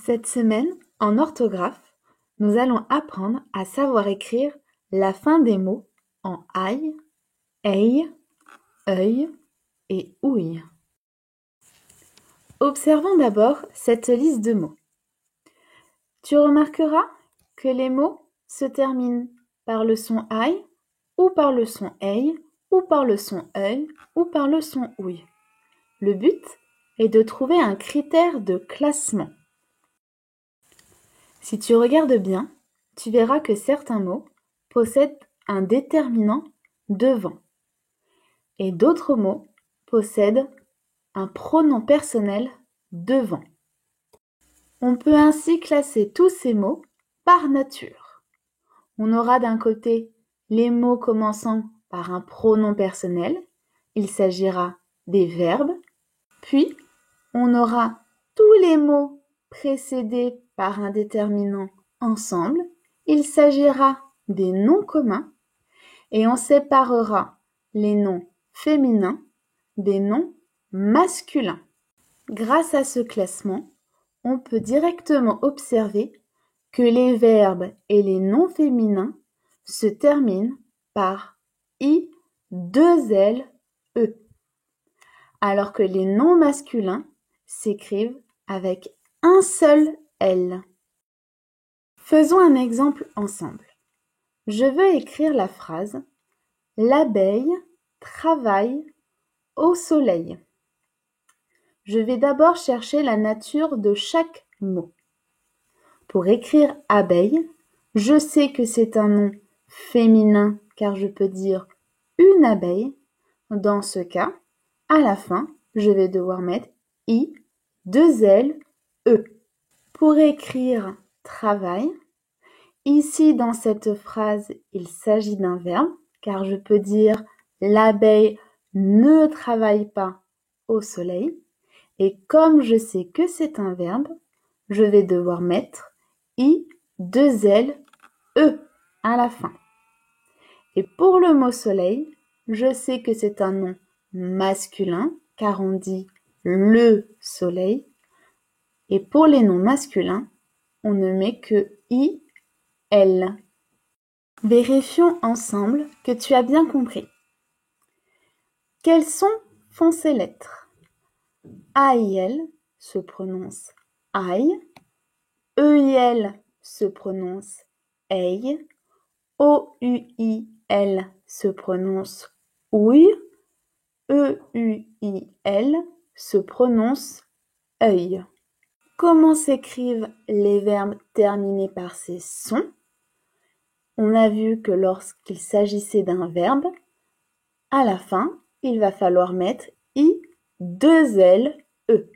Cette semaine, en orthographe, nous allons apprendre à savoir écrire la fin des mots en aïe, eille, œil et ouille. Observons d'abord cette liste de mots. Tu remarqueras que les mots se terminent par le son aïe, ou par le son eille, ou par le son œil, ou par le son ouille. Le but est de trouver un critère de classement. Si tu regardes bien, tu verras que certains mots possèdent un déterminant devant et d'autres mots possèdent un pronom personnel devant. On peut ainsi classer tous ces mots par nature. On aura d'un côté les mots commençant par un pronom personnel, il s'agira des verbes, puis on aura tous les mots précédés par un déterminant ensemble, il s'agira des noms communs et on séparera les noms féminins des noms masculins. Grâce à ce classement, on peut directement observer que les verbes et les noms féminins se terminent par i, 2 l, e, alors que les noms masculins s'écrivent avec un seul L. Faisons un exemple ensemble. Je veux écrire la phrase « L'abeille travaille au soleil ». Je vais d'abord chercher la nature de chaque mot. Pour écrire « abeille », je sais que c'est un nom féminin car je peux dire « une abeille ». Dans ce cas, à la fin, je vais devoir mettre « i », 2 l, e. Pour écrire « travail », ici dans cette phrase, il s'agit d'un verbe, car je peux dire « l'abeille ne travaille pas au soleil ». Et comme je sais que c'est un verbe, je vais devoir mettre « i », 2 l, e à la fin. Et pour le mot « soleil », je sais que c'est un nom masculin, car on dit « le soleil ». Et pour les noms masculins, on ne met que i, l. Vérifions ensemble que tu as bien compris. Quels sons font ces lettres? A-I-L se prononce aïe, E-I-L se prononce eille, O-U-I-L se prononce ouille, E-U-I-L se prononce œil. Comment s'écrivent les verbes terminés par ces sons? On a vu que lorsqu'il s'agissait d'un verbe, à la fin, il va falloir mettre i, 2 l, e.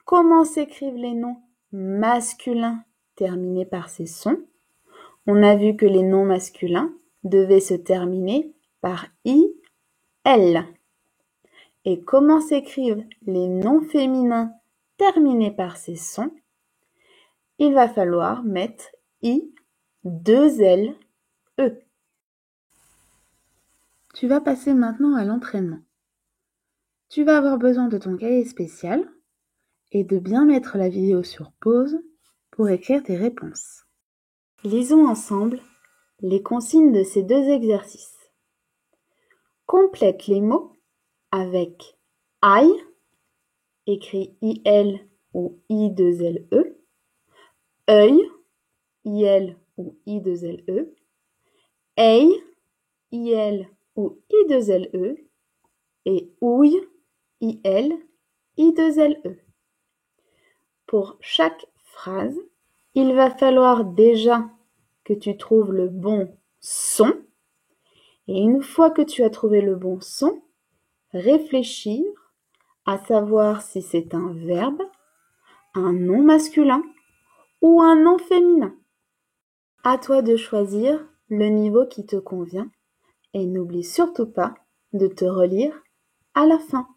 Comment s'écrivent les noms masculins terminés par ces sons? On a vu que les noms masculins devaient se terminer par i, l. Et comment s'écrivent les noms féminins terminés par ces sons? Il va falloir mettre i, 2 l, e. Tu vas passer maintenant à l'entraînement. Tu vas avoir besoin de ton cahier spécial et de bien mettre la vidéo sur pause pour écrire tes réponses. Lisons ensemble les consignes de ces deux exercices. Complète les mots avec aïe, écrit IL ou I2LE, œil, IL ou I2LE, eille, IL ou I2LE, et ouille, IL, I2LE. Pour chaque phrase, il va falloir déjà que tu trouves le bon son, et une fois que tu as trouvé le bon son, réfléchir à savoir si c'est un verbe, un nom masculin ou un nom féminin. À toi de choisir le niveau qui te convient et n'oublie surtout pas de te relire à la fin.